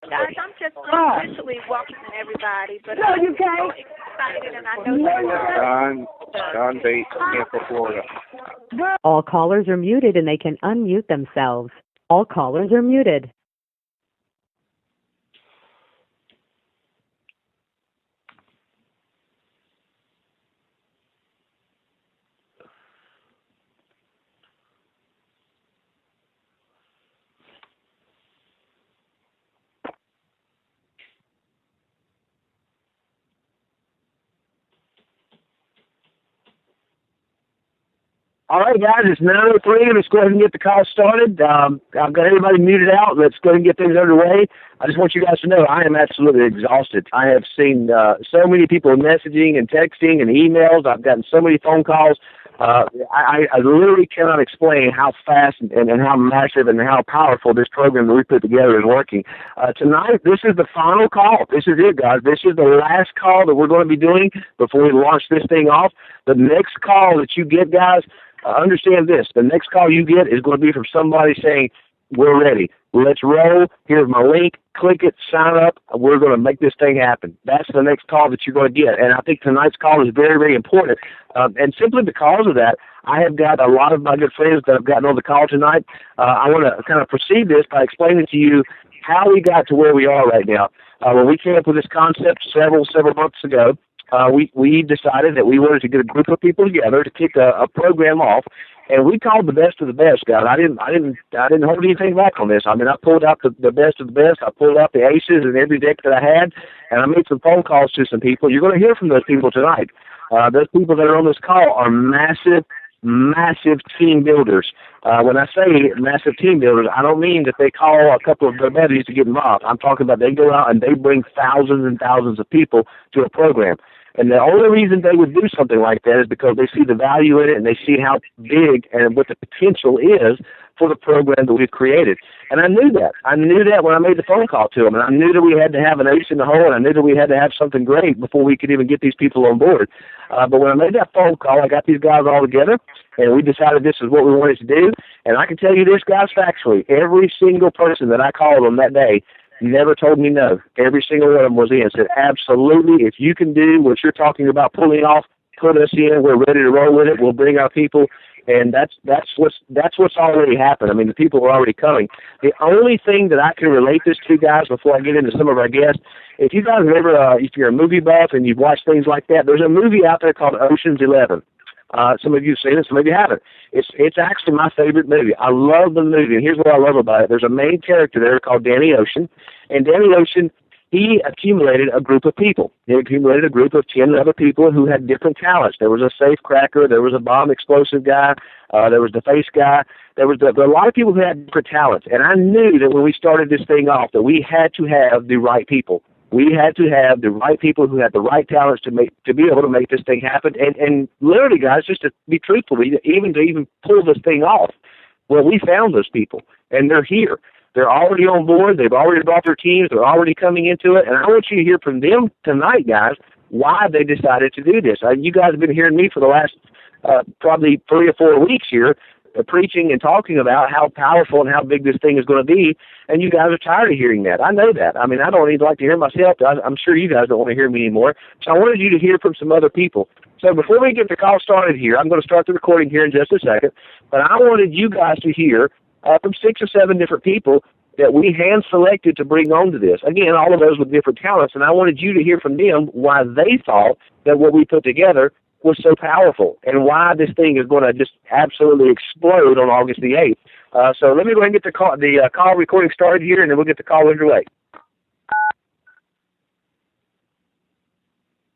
guys, I'm just officially welcoming everybody, but I'm so excited, and I know you are. Don Bates, Tampa, Florida. All callers are muted and they can unmute themselves. All callers are muted. All right, guys, it's 9:03. Let's go ahead and get the call started. I've got everybody muted out. Let's go ahead and get things underway. I just want you guys to know I am absolutely exhausted. I have seen so many people messaging and texting and emails. I've gotten so many phone calls. I literally cannot explain how fast and how massive and how powerful this program that we put together is working. Tonight, this is the final call. This is it, guys. This is the last call that we're going to be doing before we launch this thing off. The next call that you get, guys, understand this. The next call you get is going to be from somebody saying, we're ready. Let's roll. Here's my link. Click it. Sign up. We're going to make this thing happen. That's the next call that you're going to get. And I think tonight's call is very, very important. And simply because of that, I have got a lot of my good friends that have gotten on the call tonight. I want to kind of proceed this by explaining to you how we got to where we are right now. When we came up with this concept several months ago, we decided that we wanted to get a group of people together to kick a program off, and we called the best of the best, guys. I didn't hold anything back on this. I mean, I pulled out the best of the best. I pulled out the aces in every deck that I had, and I made some phone calls to some people. You're going to hear from those people tonight. Those people that are on this call are massive team builders. When I say massive team builders, I don't mean that they call a couple of their buddies to get involved. I'm talking about they go out and they bring thousands and thousands of people to a program. And the only reason they would do something like that is because they see the value in it and they see how big and what the potential is for the program that we've created. And I knew that. I knew that when I made the phone call to them. And I knew that we had to have an ace in the hole, and I knew that we had to have something great before we could even get these people on board. But when I made that phone call, I got these guys all together, and we decided this is what we wanted to do. And I can tell you this, guys, factually, every single person that I called on that day never told me no. Every single one of them was in. Said, absolutely, if you can do what you're talking about pulling off, put us in. We're ready to roll with it. We'll bring our people. And that's what's already happened. I mean, the people are already coming. The only thing that I can relate this to, guys, before I get into some of our guests, if you guys have ever, if you're a movie buff and you've watched things like that, there's a movie out there called Ocean's 11. Some of you have seen it, some of you haven't. It's actually my favorite movie. I love the movie, and here's what I love about it. There's a main character there called Danny Ocean, and Danny Ocean, he accumulated a group of people. He accumulated a group of 10 other people who had different talents. There was a safe cracker, there was a bomb explosive guy, there was the face guy. There was a lot of people who had different talents, and I knew that when we started this thing off that we had to have the right people. We had to have the right people who had the right talents to be able to make this thing happen. And literally, guys, just to be truthful, even pull this thing off, well, we found those people, and they're here. They're already on board. They've already brought their teams. They're already coming into it. And I want you to hear from them tonight, guys, why they decided to do this. You guys have been hearing me for the last probably 3 or 4 weeks here, preaching and talking about how powerful and how big this thing is going to be, and you guys are tired of hearing that. I know that. I mean, I don't even like to hear myself. I'm sure you guys don't want to hear me anymore. So I wanted you to hear from some other people. So before we get the call started here, I'm going to start the recording here in just a second, but I wanted you guys to hear from 6 or 7 different people that we hand-selected to bring on to this. Again, all of those with different talents, and I wanted you to hear from them why they thought that what we put together was so powerful and why this thing is going to just absolutely explode on August the 8th. So let me go ahead and get the call recording started here, and then we'll get the call underway.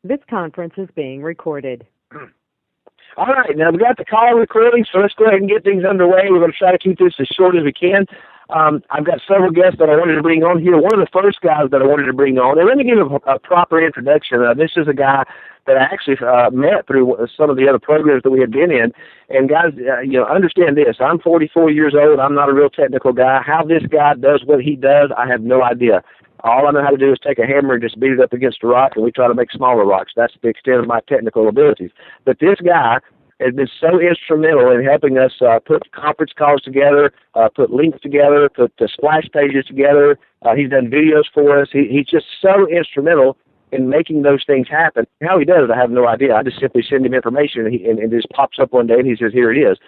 This conference is being recorded. All right, now we got the call recording, so let's go ahead and get things underway. We're going to try to keep this as short as we can. I've got several guests that I wanted to bring on here. One of the first guys that I wanted to bring on, and let me give a proper introduction. This is a guy that I actually met through some of the other programs that we had been in. And guys, understand this. I'm 44 years old. I'm not a real technical guy. How this guy does what he does, I have no idea. All I know how to do is take a hammer and just beat it up against a rock, and we try to make smaller rocks. That's the extent of my technical abilities. But this guy has been so instrumental in helping us put conference calls together, put links together, put splash pages together. He's done videos for us. He's just so instrumental in making those things happen. How he does it, I have no idea. I just simply send him information, and it just pops up one day, and he says, here it is.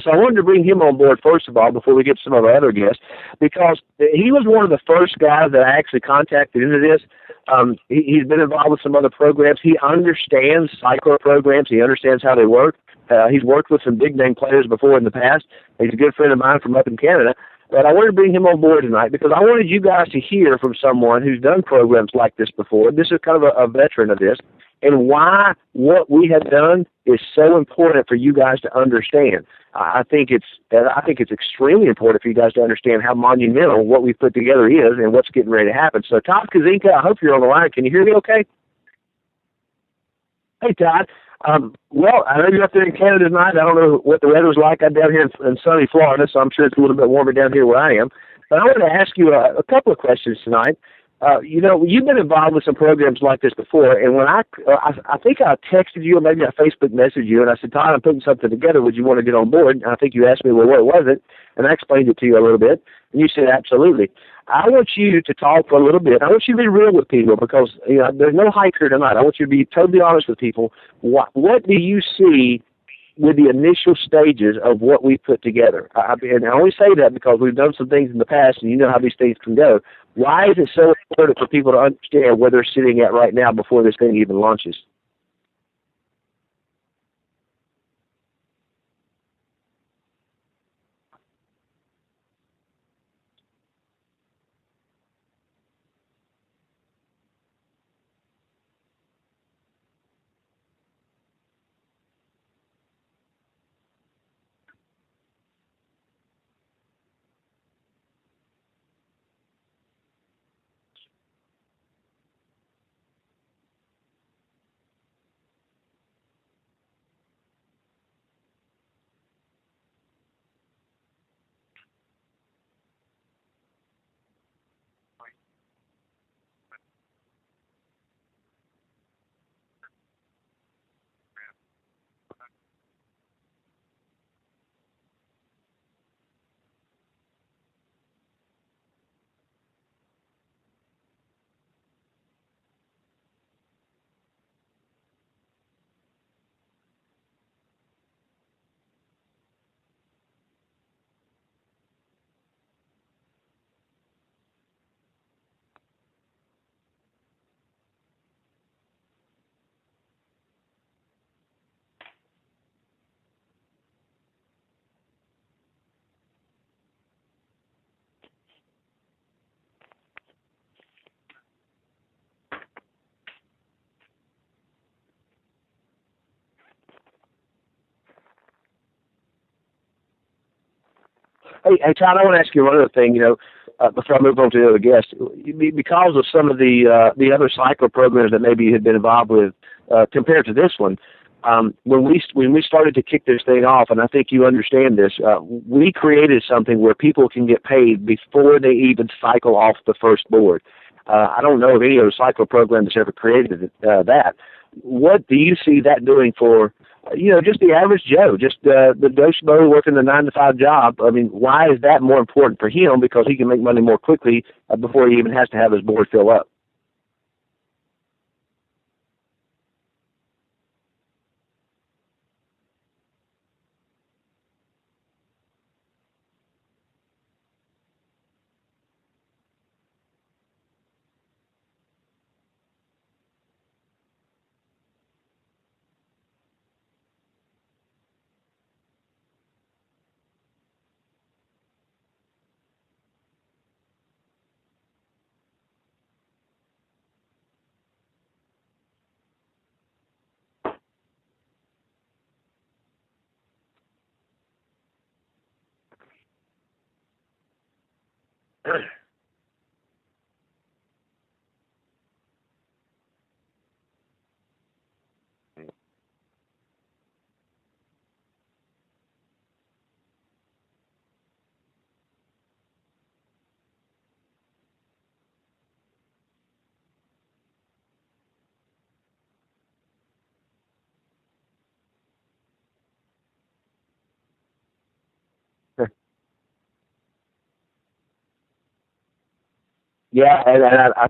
So I wanted to bring him on board, first of all, before we get to some of our other guests, because he was one of the first guys that I actually contacted into this. He's been involved with some other programs. He understands cycler programs. He understands how they work. He's worked with some big-name players before in the past. He's a good friend of mine from up in Canada. But I wanted to bring him on board tonight because I wanted you guys to hear from someone who's done programs like this before. This is kind of a veteran of this, and why what we have done is so important for you guys to understand. I think it's extremely important for you guys to understand how monumental what we've put together is and what's getting ready to happen. So, Todd Kazinka, I hope you're on the line. Can you hear me okay? Hey, Todd. Well, I know you're up there in Canada tonight. I don't know what the weather's like. I'm down here in sunny Florida, so I'm sure it's a little bit warmer down here where I am. But I wanted to ask you a couple of questions tonight. You've been involved with some programs like this before, and when I think I texted you or maybe I Facebook messaged you, and I said, Todd, I'm putting something together. Would you want to get on board? And I think you asked me, well, what was it? And I explained it to you a little bit, and you said, absolutely. I want you to talk for a little bit. I want you to be real with people because there's no hype here tonight. I want you to be totally honest with people. What do you see with the initial stages of what we put together? And I only say that because we've done some things in the past, and you know how these things can go. Why is it so important for people to understand where they're sitting at right now before this thing even launches? Hey, Todd, I want to ask you one other thing, before I move on to the other guest. Because of some of the other cycler programs that maybe you had been involved with compared to this one, when we started to kick this thing off, and I think you understand this, we created something where people can get paid before they even cycle off the first board. I don't know of any other cycler program that's ever created that. What do you see that doing for just the average Joe, just the Joe Schmo working the 9-to-5 job? I mean, why is that more important for him? Because he can make money more quickly before he even has to have his board fill up. Yeah, and I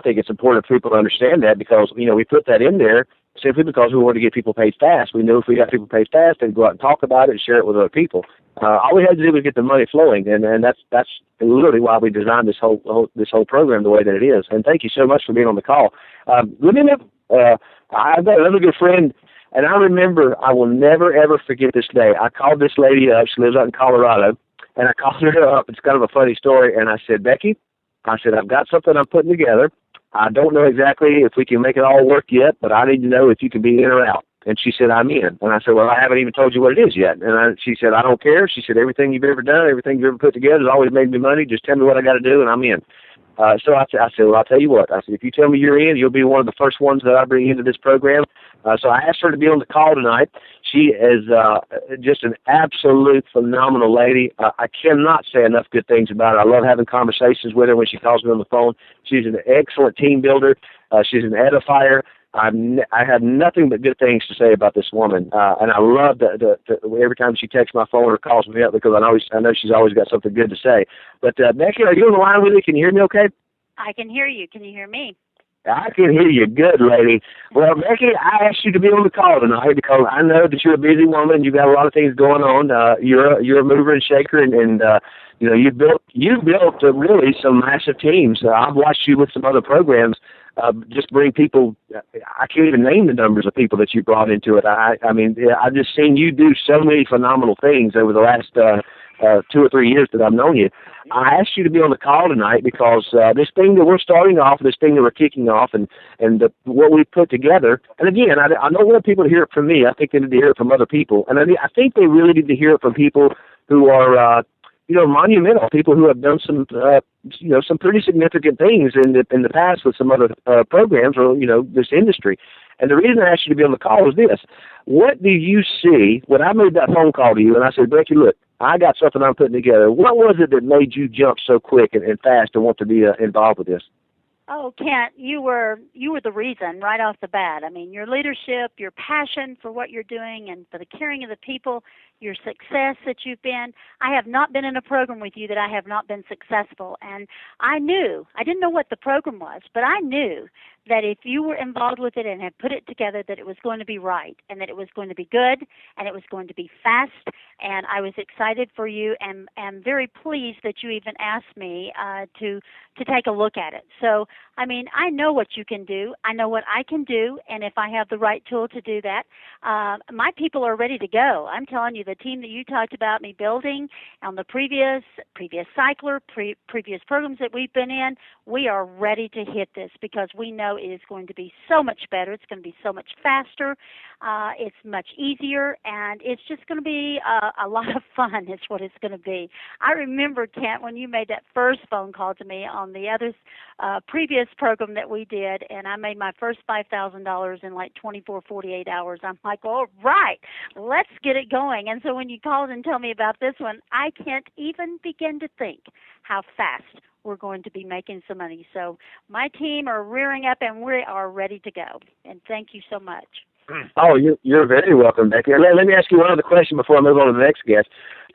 think it's important for people to understand that because we put that in there simply because we want to get people paid fast. We know if we got people paid fast, they'd go out and talk about it and share it with other people. All we had to do was get the money flowing, and that's literally why we designed this whole program the way that it is. And thank you so much for being on the call. Let me know. I've got another good friend. And I remember, I will never, ever forget this day. I called this lady up. She lives out in Colorado. And I called her up. It's kind of a funny story. And I said, Becky, I've got something I'm putting together. I don't know exactly if we can make it all work yet, but I need to know if you can be in or out. And she said, I'm in. And I said, well, I haven't even told you what it is yet. And she said, I don't care. She said, everything you've ever done, everything you've ever put together has always made me money. Just tell me what I got to do, and I'm in. So I said, well, I'll tell you what. I said, if you tell me you're in, you'll be one of the first ones that I bring into this program. So I asked her to be on the call tonight. She is just an absolute phenomenal lady. I cannot say enough good things about her. I love having conversations with her when she calls me on the phone. She's an excellent team builder. She's an edifier. I have nothing but good things to say about this woman, and I love every time she texts my phone or calls me up because I know she's always got something good to say. But Becky, are you on the line with me? Can you hear me okay? I can hear you. Can you hear me? I can hear you good, lady. Well, Becky, I asked you to be on the call tonight because I know that you're a busy woman. You've got a lot of things going on. You're a mover and shaker, and you built really some massive teams. I've watched you with some other programs. Just bring people. I can't even name the numbers of people that you brought into it. I mean, I've just seen you do so many phenomenal things over the last 2 or 3 years that I've known you. I asked you to be on the call tonight because this thing that we're starting off, this thing that we're kicking off, and what we put together. And again, I don't want people to hear it from me. I think they need to hear it from other people, and I think they really need to hear it from people who are. Monumental people who have done some pretty significant things in the past with some other programs or, this industry. And the reason I asked you to be on the call is this. What do you see when I made that phone call to you and I said, Becky, look, I got something I'm putting together. What was it that made you jump so quick and fast and want to be involved with this? Oh, Kent, you were the reason right off the bat. I mean, your leadership, your passion for what you're doing and for the caring of the people, your success that you've been. I have not been in a program with you that I have not been successful. And I didn't know what the program was, but I knew that if you were involved with it and had put it together, that it was going to be right and that it was going to be good and it was going to be fast. And I was excited for you and am very pleased that you even asked me to take a look at it. So, I mean, I know what you can do. I know what I can do. And if I have the right tool to do that, my people are ready to go. I'm telling you, the team that you talked about me building on the previous cycler, previous programs that we've been in, we are ready to hit this because we know it is going to be so much better. It's going to be so much faster. It's much easier, and it's just going to be a lot of fun is what it's going to be. I remember, Kent, when you made that first phone call to me on the other previous program that we did, and I made my first $5,000 in like 24, 48 hours. I'm like, all right, let's get it going. And so when you called and told me about this one, I can't even begin to think how fast we're going to be making some money. So my team are rearing up, and we are ready to go. And thank you so much. Oh, you're very welcome, Becky. Let me ask you one other question before I move on to the next guest.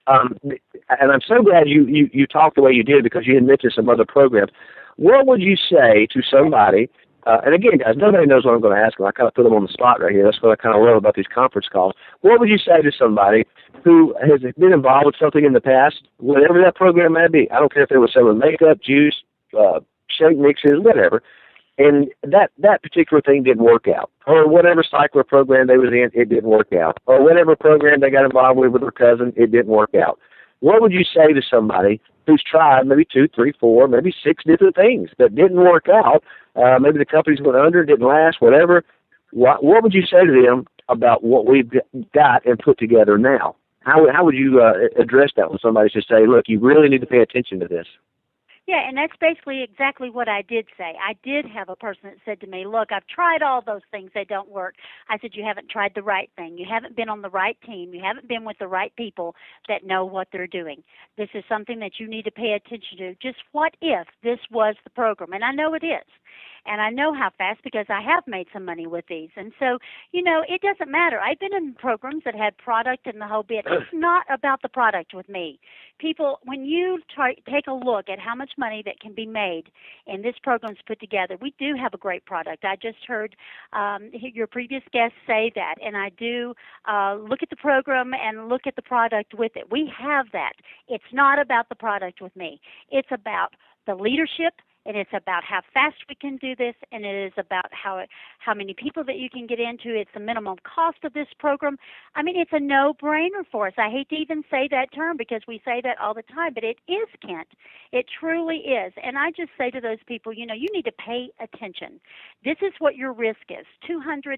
And I'm so glad you talked the way you did because you had mentioned some other programs. What would you say to somebody, and again, guys, nobody knows what I'm going to ask them. I kind of put them on the spot right here. That's what I kind of love about these conference calls. What would you say to somebody who has been involved with something in the past, whatever that program may be? I don't care if they were selling makeup, juice, shake mixes, whatever, and that particular thing didn't work out, or whatever cycler program they was in, it didn't work out, or whatever program they got involved with their cousin, it didn't work out. What would you say to somebody who's tried maybe 2, 3, 4, maybe 6 different things that didn't work out? Maybe the company's went under, didn't last, whatever. What would you say to them about what we've got and put together now? How would you address that when somebody should say, look, you really need to pay attention to this? Yeah, and that's basically exactly what I did say. I did have a person that said to me, look, I've tried all those things. They don't work. I said, you haven't tried the right thing. You haven't been on the right team. You haven't been with the right people that know what they're doing. This is something that you need to pay attention to. Just what if this was the program? And I know it is. And I know how fast because I have made some money with these. And so, it doesn't matter. I've been in programs that had product and the whole bit. It's not about the product with me. People, when you take a look at how much money that can be made in this program's put together, we do have a great product. I just heard your previous guest say that, and I do look at the program and look at the product with it. We have that. It's not about the product with me. It's about the leadership, and it's about how fast we can do this, and it is about how many people that you can get into. It's the minimum cost of this program. I mean, it's a no-brainer for us. I hate to even say that term because we say that all the time, but it is, Kent. It truly is. And I just say to those people, you need to pay attention. This is what your risk is, $230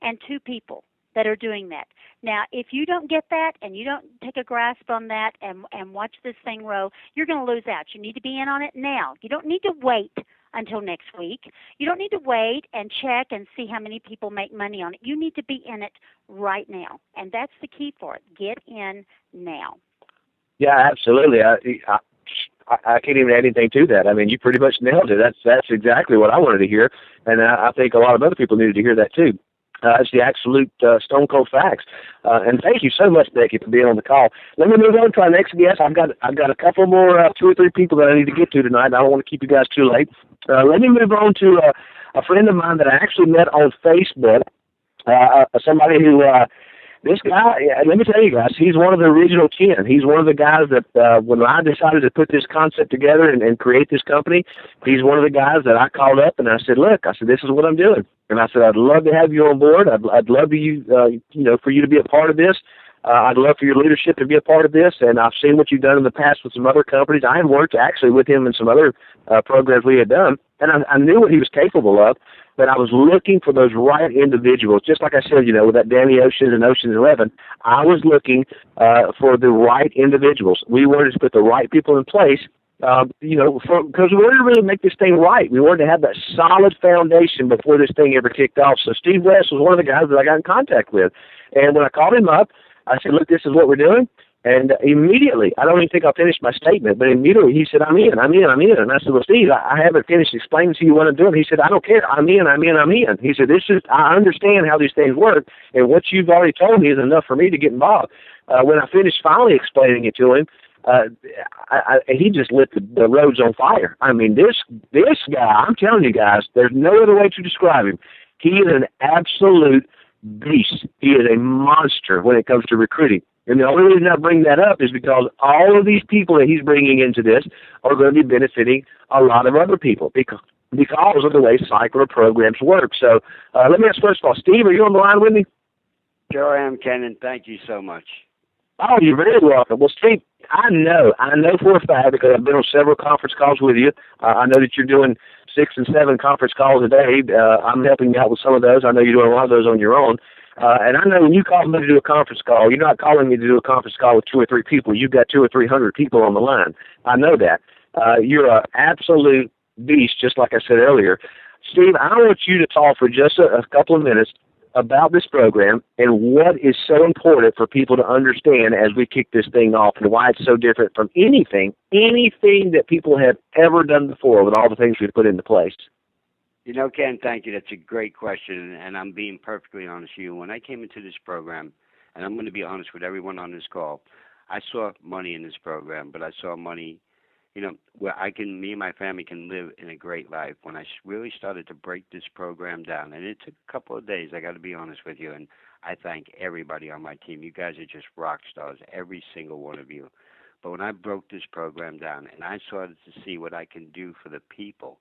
and 2 people that are doing that. Now, if you don't get that and you don't take a grasp on that and watch this thing roll, you're going to lose out. You need to be in on it now. You don't need to wait until next week. You don't need to wait and check and see how many people make money on it. You need to be in it right now, and that's the key for it. Get in now. Yeah, absolutely. I can't even add anything to that. I mean, you pretty much nailed it. That's exactly what I wanted to hear, and I think a lot of other people needed to hear that too. It's the absolute stone cold facts. And thank you so much, Becky, for being on the call. Let me move on to our next guest. I've got a couple more, 2 or 3 people that I need to get to tonight. I don't want to keep you guys too late. Let me move on to a friend of mine that I actually met on Facebook. Somebody who. This guy, let me tell you guys, he's one of the original 10. He's one of the guys that when I decided to put this concept together and create this company, he's one of the guys that I called up and I said, look, this is what I'm doing. And I said, I'd love to have you on board. I'd love for you to be a part of this. I'd love for your leadership to be a part of this. And I've seen what you've done in the past with some other companies. I had worked actually with him in some other programs we had done. And I knew what he was capable of, but I was looking for those right individuals. Just like I said, with that Danny Ocean and Ocean's 11, I was looking for the right individuals. We wanted to put the right people in place, because we wanted to really make this thing right. We wanted to have that solid foundation before this thing ever kicked off. So Steve West was one of the guys that I got in contact with. And when I called him up, I said, look, this is what we're doing. And immediately, I don't even think I finished my statement, but immediately he said, I'm in. And I said, well, Steve, I haven't finished explaining to you what I'm doing. He said, I don't care. I'm in. He said, I understand how these things work, and what you've already told me is enough for me to get involved. When I finished finally explaining it to him, he just lit the roads on fire. I mean, this guy, I'm telling you guys, there's no other way to describe him. He is an absolute beast. He is a monster when it comes to recruiting. And the only reason I bring that up is because all of these people that he's bringing into this are going to be benefiting a lot of other people because of the way cycler programs work. So let me ask first of all, Steve, are you on the line with me? Sure I am, Ken, and thank you so much. Oh, you're very welcome. Well, Steve, I know for a fact because I've been on several conference calls with you. I know that you're doing 6 and 7 conference calls a day. I'm helping you out with some of those. I know you're doing a lot of those on your own. And I know when you call me to do a conference call, you're not calling me to do a conference call with 2 or 3 people. You've got 200 or 300 people on the line. I know that. You're an absolute beast, just like I said earlier. Steve, I want you to talk for just a couple of minutes about this program and what is so important for people to understand as we kick this thing off and why it's so different from anything that people have ever done before with all the things we've put into place. Ken, thank you. That's a great question, and I'm being perfectly honest with you. When I came into this program, and I'm going to be honest with everyone on this call, I saw money in this program, but I saw money, where me and my family can live in a great life. When I really started to break this program down, and it took a couple of days, I got to be honest with you, and I thank everybody on my team. You guys are just rock stars, every single one of you. But when I broke this program down, and I started to see what I can do for the people,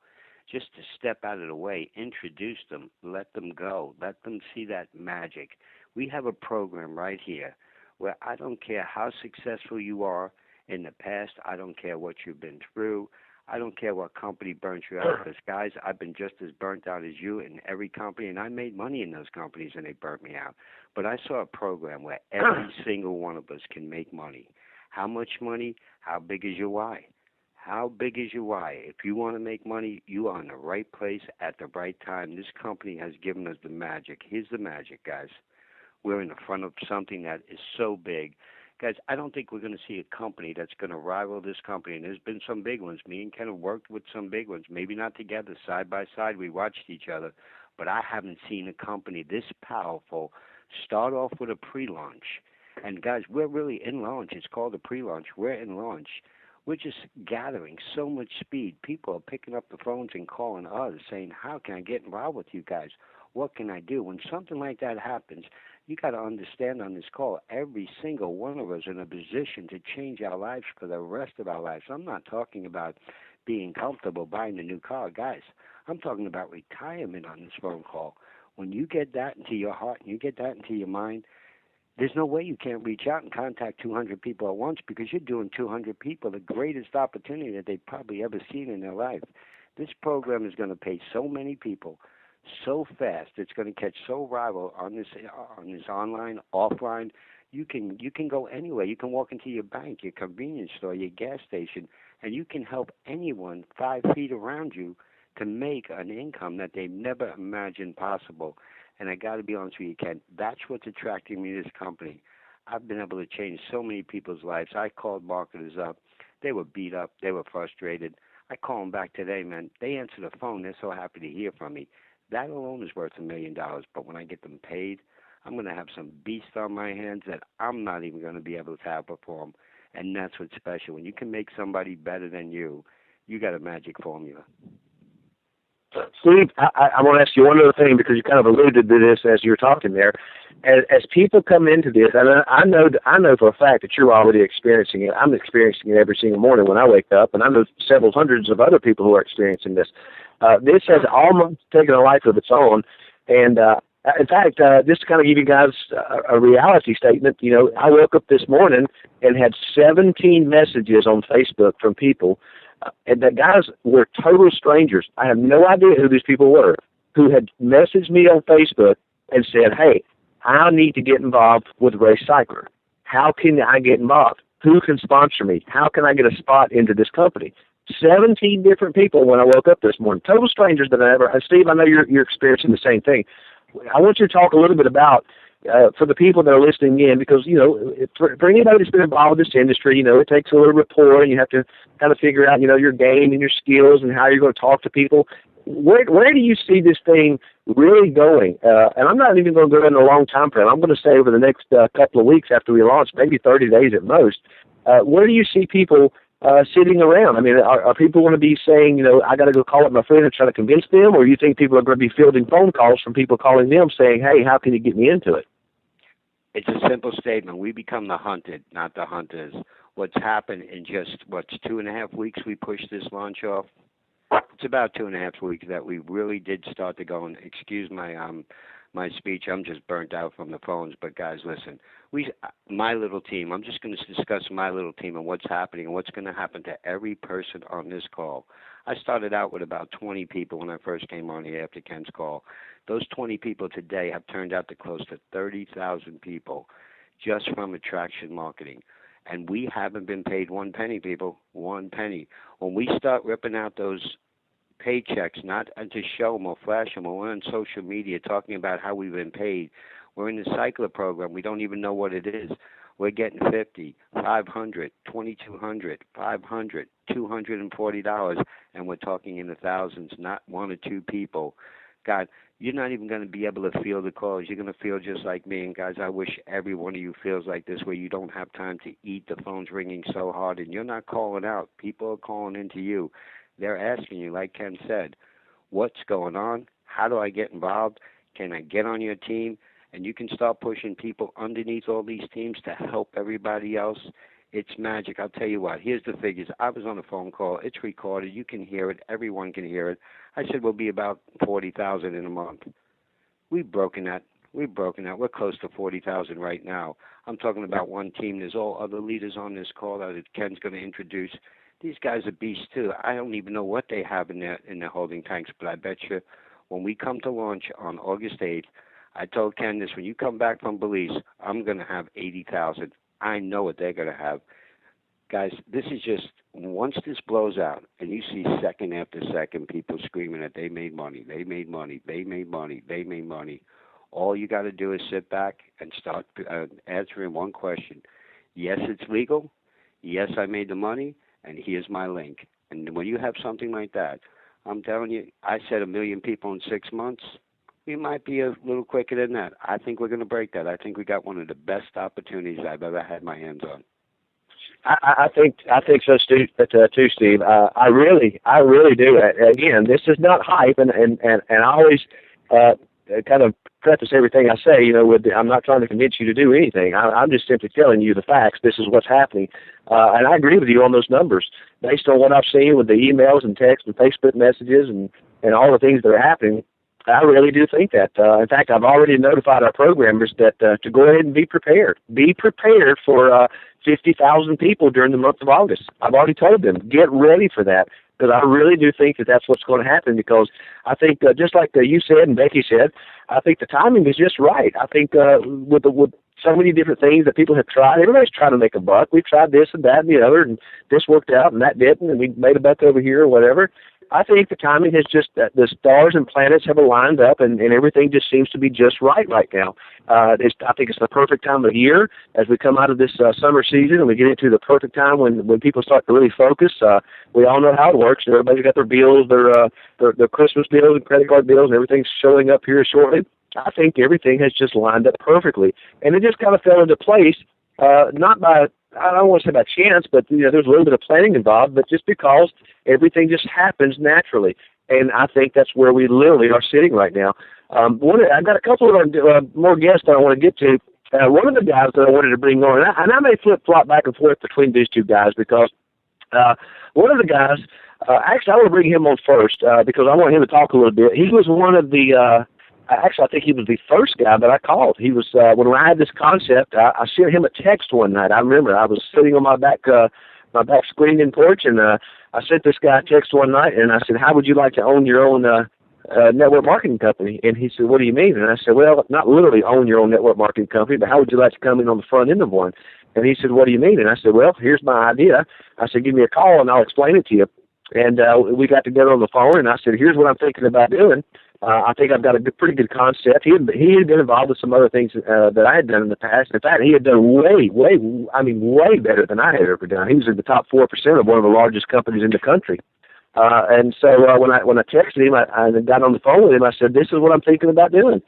just to step out of the way, introduce them, let them go, let them see that magic. We have a program right here where I don't care how successful you are in the past. I don't care what you've been through. I don't care what company burnt you out. Because, guys, I've been just as burnt out as you in every company, and I made money in those companies, and they burnt me out. But I saw a program where every single one of us can make money. How much money? How big is your why? How big is your why? If you want to make money, you are in the right place at the right time. This company has given us the magic. Here's the magic, guys. We're in the front of something that is so big. Guys, I don't think we're going to see a company that's going to rival this company. And there's been some big ones. Me and Ken have worked with some big ones. Maybe not together, side by side. We watched each other. But I haven't seen a company this powerful start off with a pre-launch. And, guys, we're really in launch. It's called a pre-launch. We're in launch. We're just gathering so much speed. People are picking up the phones and calling us saying, how can I get involved with you guys? What can I do? When something like that happens, you got to understand on this call, every single one of us in a position to change our lives for the rest of our lives. I'm not talking about being comfortable buying a new car. Guys, I'm talking about retirement on this phone call. When you get that into your heart and you get that into your mind, there's no way you can't reach out and contact 200 people at once because you're doing 200 people the greatest opportunity that they've probably ever seen in their life. This program is going to pay so many people so fast. It's going to catch so rival on this online, offline. You can go anywhere. You can walk into your bank, your convenience store, your gas station, and you can help anyone 5 feet around you to make an income that they've never imagined possible. And I got to be honest with you, Ken, that's what's attracting me to this company. I've been able to change so many people's lives. I called marketers up. They were beat up. They were frustrated. I call them back today, man. They answer the phone. They're so happy to hear from me. That alone is worth $1 million. But when I get them paid, I'm going to have some beast on my hands that I'm not even going to be able to outperform. And that's what's special. When you can make somebody better than you got a magic formula. Steve, I want to ask you one other thing because you kind of alluded to this as you were talking there. As people come into this, and I know for a fact that you're already experiencing it. I'm experiencing it every single morning when I wake up, and I know several hundreds of other people who are experiencing this. This has almost taken a life of its own, and in fact, just to kind of give you guys a reality statement, I woke up this morning and had 17 messages on Facebook from people. And the guys were total strangers. I have no idea who these people were, who had messaged me on Facebook and said, hey, I need to get involved with Race Cycler. How can I get involved? Who can sponsor me? How can I get a spot into this company? 17 different people when I woke up this morning, total strangers that I ever. Steve, I know you're experiencing the same thing. I want you to talk a little bit about, for the people that are listening in, because, for anybody that's been involved with this industry, it takes a little rapport, and you have to kind of figure out, your game and your skills and how you're going to talk to people. Where do you see this thing really going? And I'm not even going to go in a long time frame. I'm going to say over the next couple of weeks after we launch, maybe 30 days at most. Where do you see people sitting around? I mean, are people going to be saying, I got to go call up my friend and try to convince them, or you think people are going to be fielding phone calls from people calling them saying, hey, how can you get me into it? It's a simple statement. We become the hunted, not the hunters. What's happened in just, 2.5 weeks we pushed this launch off? It's about 2.5 weeks that we really did start to go, and excuse my speech, I'm just burnt out from the phones, but guys, listen, my little team, I'm just going to discuss my little team and what's happening and what's going to happen to every person on this call. I started out with about 20 people when I first came on here after Ken's call. Those 20 people today have turned out to close to 30,000 people just from attraction marketing. And we haven't been paid one penny, people, one penny. When we start ripping out those paychecks, not to show them or flash them, or we're on social media talking about how we've been paid. We're in the Cycler program. We don't even know what it is. We're getting $50, $500, $2,200, $500, $240, and we're talking in the thousands, not one or two people. God, you're not even going to be able to feel the calls. You're going to feel just like me. And, guys, I wish every one of you feels like this, where you don't have time to eat. The phone's ringing so hard, and you're not calling out. People are calling into you. They're asking you, like Ken said, what's going on? How do I get involved? Can I get on your team? And you can start pushing people underneath all these teams to help everybody else. It's magic. I'll tell you what. Here's the figures. I was on a phone call. It's recorded. You can hear it. Everyone can hear it. I said we'll be about 40,000 in a month. We've broken that. We're close to 40,000 right now. I'm talking about one team. There's all other leaders on this call that Ken's going to introduce. These guys are beasts too. I don't even know what they have in their holding tanks, but I bet you when we come to launch on August 8th, I told Ken this, when you come back from Belize, I'm going to have 80,000. I know what they're going to have. Guys, this is just, once this blows out and you see second after second people screaming that they made money, they made money, they made money, they made money, all you got to do is sit back and start answering one question. Yes, it's legal. Yes, I made the money, and here's my link. And when you have something like that, I'm telling you, I said 1 million people in 6 months. We might be a little quicker than that. I think we're going to break that. I think we got one of the best opportunities I've ever had my hands on. I think so, Steve. Too, Steve. I really do. Again, this is not hype, and I always kind of preface everything I say. I'm not trying to convince you to do anything. I'm just simply telling you the facts. This is what's happening, and I agree with you on those numbers based on what I've seen with the emails and texts and Facebook messages and all the things that are happening. I really do think that. In fact, I've already notified our programmers that to go ahead and be prepared. Be prepared for 50,000 people during the month of August. I've already told them, get ready for that, because I really do think that that's what's going to happen, because I think, just like you said and Becky said, I think the timing is just right. I think with so many different things that people have tried, everybody's trying to make a buck. We've tried this and that and the other, and this worked out and that didn't, and we made a buck over here or whatever. I think the timing has just, the stars and planets have aligned up, and everything just seems to be just right now. I think it's the perfect time of year as we come out of this summer season and we get into the perfect time when people start to really focus. We all know how it works. Everybody's got their bills, their Christmas bills and credit card bills, and everything's showing up here shortly. I think everything has just lined up perfectly, and it just kind of fell into place, not by, I don't want to say by chance, but there's a little bit of planning involved, but just because everything just happens naturally. And I think that's where we literally are sitting right now. I've got a couple of more guests that I want to get to. One of the guys that I wanted to bring on, and I may flip-flop back and forth between these two guys, because one of the guys, actually I want to bring him on first because I want him to talk a little bit. He was one of the actually, I think he was the first guy that I called. He was when I had this concept. I sent him a text one night. I remember I was sitting on my back screening porch, and I sent this guy a text one night, and I said, "How would you like to own your own network marketing company?" And he said, "What do you mean?" And I said, "Well, not literally own your own network marketing company, but how would you like to come in on the front end of one?" And he said, "What do you mean?" And I said, "Well, here's my idea." I said, "Give me a call, and I'll explain it to you." And we got together on the phone, and I said, "Here's what I'm thinking about doing. I think I've got a pretty good concept." He had been involved with some other things that I had done in the past. In fact, he had done way better than I had ever done. He was in the top 4% of one of the largest companies in the country. And so when I texted him, I got on the phone with him. I said, "This is what I'm thinking about doing.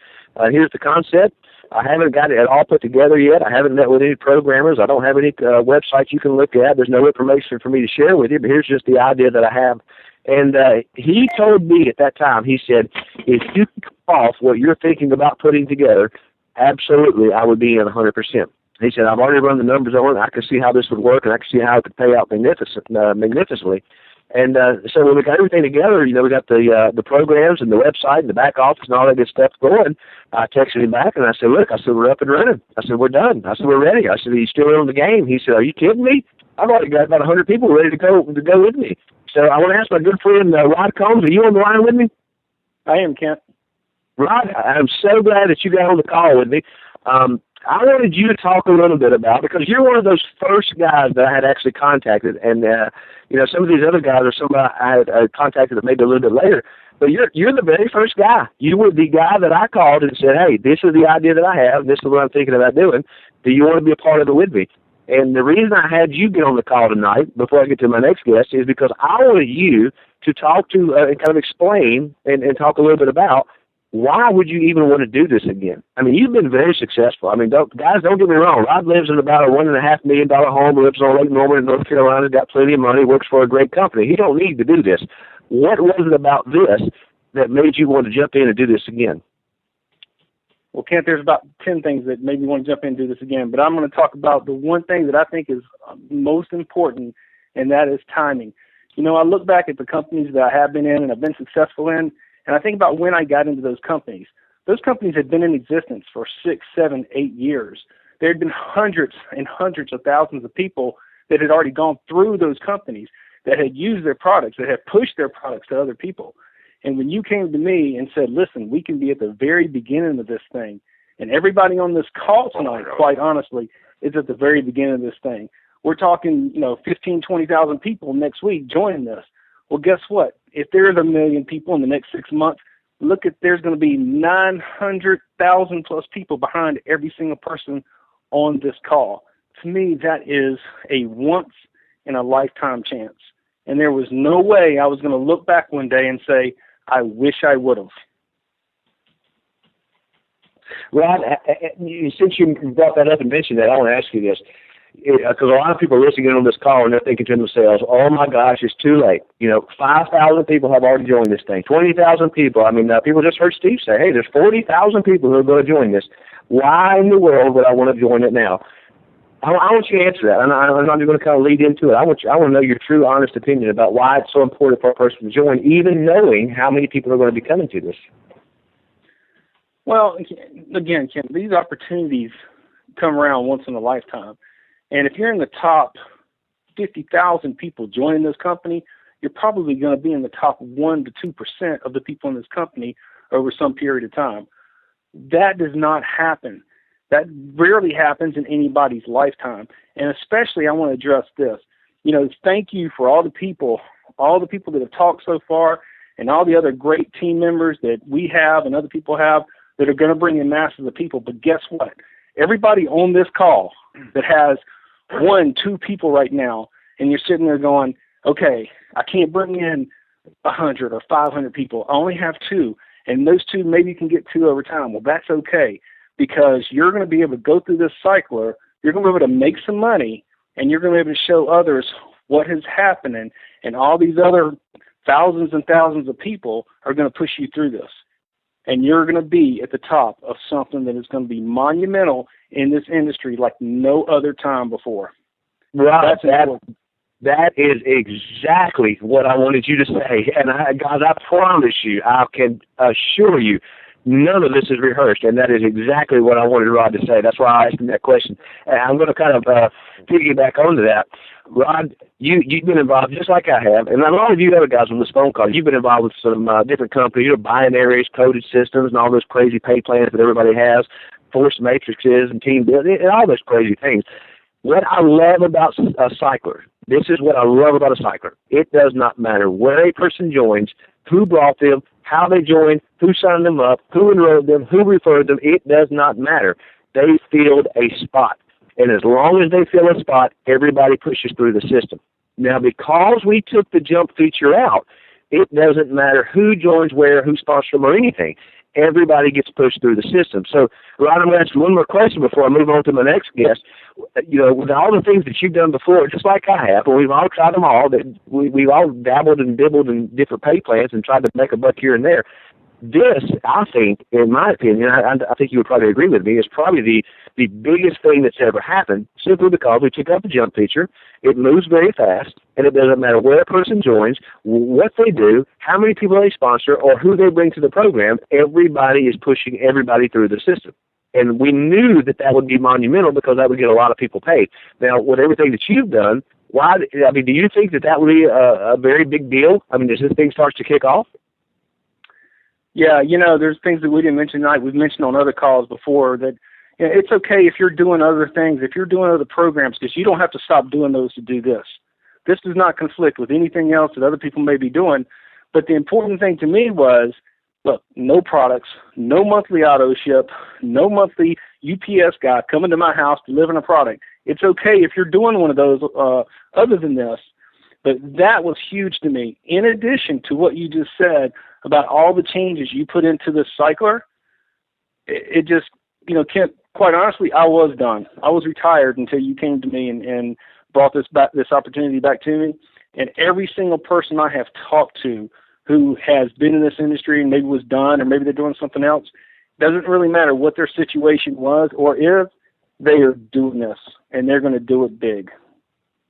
Here's the concept. I haven't got it all put together yet. I haven't met with any programmers. I don't have any websites you can look at. There's no information for me to share with you, but here's just the idea that I have." And he told me at that time, he said, "If you can come off what you're thinking about putting together, absolutely, I would be in 100%. He said, "I've already run the numbers on it. I can see how this would work, and I can see how it could pay out magnificently." And so when we got everything together, we got the programs and the website and the back office and all that good stuff going. I texted him back, and I said, "Look," I said, "we're up and running." I said, "We're done." I said, "We're ready." I said, "Are you still in the game?" He said, "Are you kidding me? I've already got about 100 people ready to go with me." So I want to ask my good friend Rod Combs, are you on the line with me? I am, Kent. Rod, I'm so glad that you got on the call with me. I wanted you to talk a little bit about, because you're one of those first guys that I had actually contacted, and some of these other guys are somebody I had contacted maybe a little bit later, but you're the very first guy. You were the guy that I called and said, "Hey, this is the idea that I have. This is what I'm thinking about doing. Do you want to be a part of it with me?" And the reason I had you get on the call tonight, before I get to my next guest, is because I wanted you to talk to and kind of explain and talk a little bit about why would you even want to do this again? I mean, you've been very successful. I mean, don't get me wrong. Rod lives in about a $1.5 million home, lives on Lake Norman in North Carolina, got plenty of money, works for a great company. He don't need to do this. What was it about this that made you want to jump in and do this again? Well, Kent, there's about 10 things that made me want to jump in and do this again, but I'm going to talk about the one thing that I think is most important, and that is timing. I look back at the companies that I have been in and I've been successful in, and I think about when I got into those companies. Those companies had been in existence for 6, 7, 8 years. There had been hundreds and hundreds of thousands of people that had already gone through those companies, that had used their products, that had pushed their products to other people. And when you came to me and said, "Listen, we can be at the very beginning of this thing," and everybody on this call tonight, quite honestly, is at the very beginning of this thing. We're talking, 15, 20,000 people next week joining this. Well, guess what? If there's 1 million people in the next 6 months, there's going to be 900,000 plus people behind every single person on this call. to me, that is a once-in-a-lifetime chance. And there was no way I was going to look back one day and say, I wish I would have. Rod, since you brought that up and mentioned that, I want to ask you this. Because a lot of people are listening on this call and they're thinking to themselves, oh my gosh, it's too late. 5,000 people have already joined this thing. 20,000 people. I mean, people just heard Steve say, hey, there's 40,000 people who are going to join this. Why in the world would I want to join it now? I want you to answer that. I'm not going to kind of lead into it. I want to know your true, honest opinion about why it's so important for a person to join, even knowing how many people are going to be coming to this. Well, again, Ken, these opportunities come around once in a lifetime. And if you're in the top 50,000 people joining this company, you're probably going to be in the top 1% to 2% of the people in this company over some period of time. That does not happen. That rarely happens in anybody's lifetime. And especially, I want to address this. Thank you for all the people that have talked so far, and all the other great team members that we have and other people have that are going to bring in masses of people. But guess what? Everybody on this call that has 1, 2 people right now, and you're sitting there going, okay, I can't bring in 100 or 500 people. I only have 2, and those 2, maybe you can get 2 over time. Well, that's okay, because you're going to be able to go through this cycler, you're going to be able to make some money, and you're going to be able to show others what is happening, and all these other thousands and thousands of people are going to push you through this. And you're going to be at the top of something that is going to be monumental in this industry like no other time before. Right. That is exactly what I wanted you to say. And guys, I promise you, I can assure you, none of this is rehearsed, and that is exactly what I wanted Rod to say. That's why I asked him that question. And I'm going to kind of piggyback onto that. Rod, you've been involved just like I have, and a lot of you other guys on this phone call, you've been involved with some different companies, binaries, coded systems, and all those crazy pay plans that everybody has, force matrices and team building, and all those crazy things. What I love about a cycler, this is what I love about a cycler. It does not matter where a person joins, who brought them, how they joined, who signed them up, who enrolled them, who referred them. It does not matter. They filled a spot. And as long as they fill a spot, everybody pushes through the system. Now, because we took the jump feature out, it doesn't matter who joins where, who sponsors them, or anything. Everybody gets pushed through the system. So, Rod, I'm going to ask you one more question before I move on to my next guest. With all the things that you've done before, just like I have, and we've all tried them all, we've all dabbled and dibbled in different pay plans and tried to make a buck here and there. This, I think, in my opinion, I think you would probably agree with me, is probably the biggest thing that's ever happened, simply because we took out the jump feature. It moves very fast, and it doesn't matter where a person joins, what they do, how many people they sponsor, or who they bring to the program. Everybody is pushing everybody through the system. And we knew that would be monumental because that would get a lot of people paid. Now, with everything that you've done, do you think that would be a very big deal? I mean, as this thing starts to kick off? Yeah, there's things that we didn't mention tonight. We've mentioned on other calls before that it's okay if you're doing other things, if you're doing other programs, because you don't have to stop doing those to do this. This does not conflict with anything else that other people may be doing. But the important thing to me was, look, no products, no monthly auto ship, no monthly UPS guy coming to my house delivering a product. It's okay if you're doing one of those other than this. But that was huge to me. In addition to what you just said about all the changes you put into this cycler, it just, Kent, quite honestly, I was done. I was retired until you came to me and brought this opportunity back to me. And every single person I have talked to who has been in this industry and maybe was done or maybe they're doing something else, doesn't really matter what their situation was or is, they are doing this, and they're going to do it big.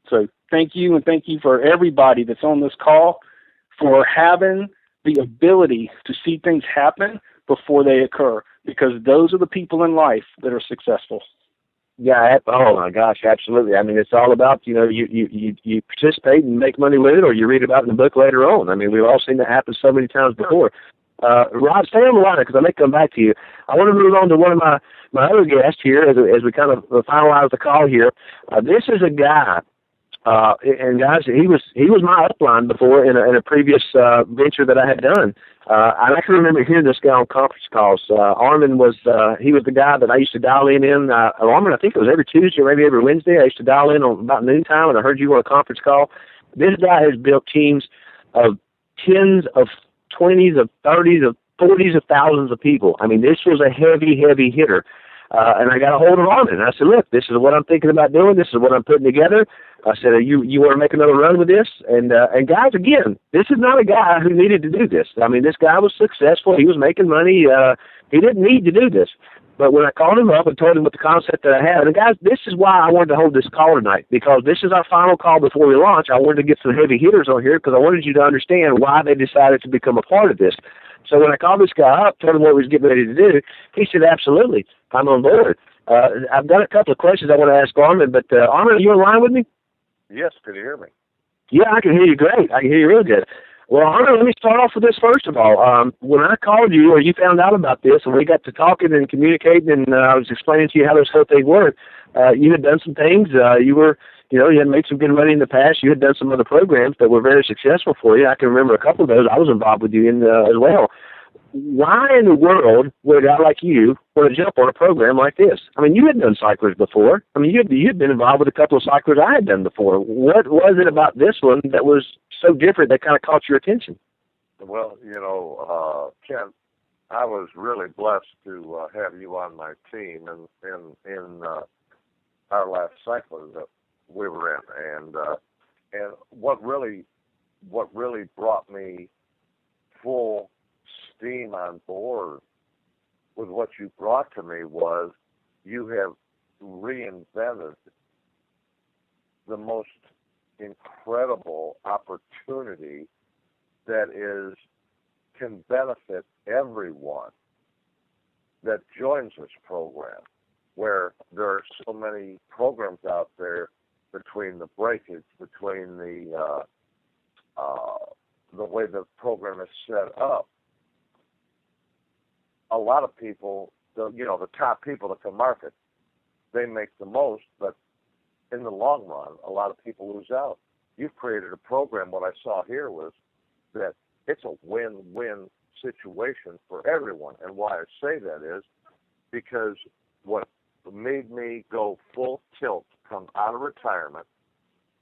So thank you, and thank you for everybody that's on this call for having the ability to see things happen before they occur, because those are the people in life that are successful. Yeah. Oh my gosh, absolutely. I mean, it's all about, you participate and make money with it, or you read about it in the book later on. I mean, we've all seen that happen so many times before. Rod, stay on the line because I may come back to you. I want to move on to one of my other guests here as we kind of finalize the call here. This is a guy And guys, he was my upline before in a previous venture that I had done. And I can remember hearing this guy on conference calls. Armin was he was the guy that I used to dial in. Armin, I think it was every Tuesday or maybe every Wednesday. I used to dial in on about noontime, and I heard you on a conference call. This guy has built teams of tens of 20s of 30s of 40s of thousands of people. I mean, this was a heavy hitter. And I got a hold of Armin, and I said, look, this is what I'm thinking about doing. This is what I'm putting together. I said, you want to make another run with this? And guys, again, this is not a guy who needed to do this. I mean, this guy was successful. He was making money. He didn't need to do this. But when I called him up and told him what the concept that I had, and guys, this is why I wanted to hold this call tonight, because this is our final call before we launch. I wanted to get some heavy hitters on here because I wanted you to understand why they decided to become a part of this. So when I called this guy up, told him what he was getting ready to do, he said, absolutely, I'm on board. I've got a couple of questions I want to ask Armin, but Armin, are you on line with me? Yes, can you hear me? Yeah, I can hear you great. I can hear you real good. Well, Armin, let me start off with this first of all. When I called you or you found out about this and we got to talking and communicating and I was explaining to you how this whole thing worked, you had done some things. You had made some good money in the past. You had done some other programs that were very successful for you. I can remember a couple of those. I was involved with you in as well. Why in the world would a guy like you want to jump on a program like this? I mean, you had done cyclers before. I mean, you'd been involved with a couple of cyclers I had done before. What was it about this one that was so different that kind of caught your attention? Well, Ken, I was really blessed to have you on my team in our last cycle that we were in, and what really brought me full steam on board with what you brought to me was you have reinvented the most incredible opportunity that can benefit everyone that joins this program, where there are so many programs out there between the breakage, between the way the program is set up. A lot of people, the top people that can market, they make the most, but in the long run, a lot of people lose out. You've created a program. What I saw here was that it's a win-win situation for everyone. And why I say that is because what made me go full tilt, come out of retirement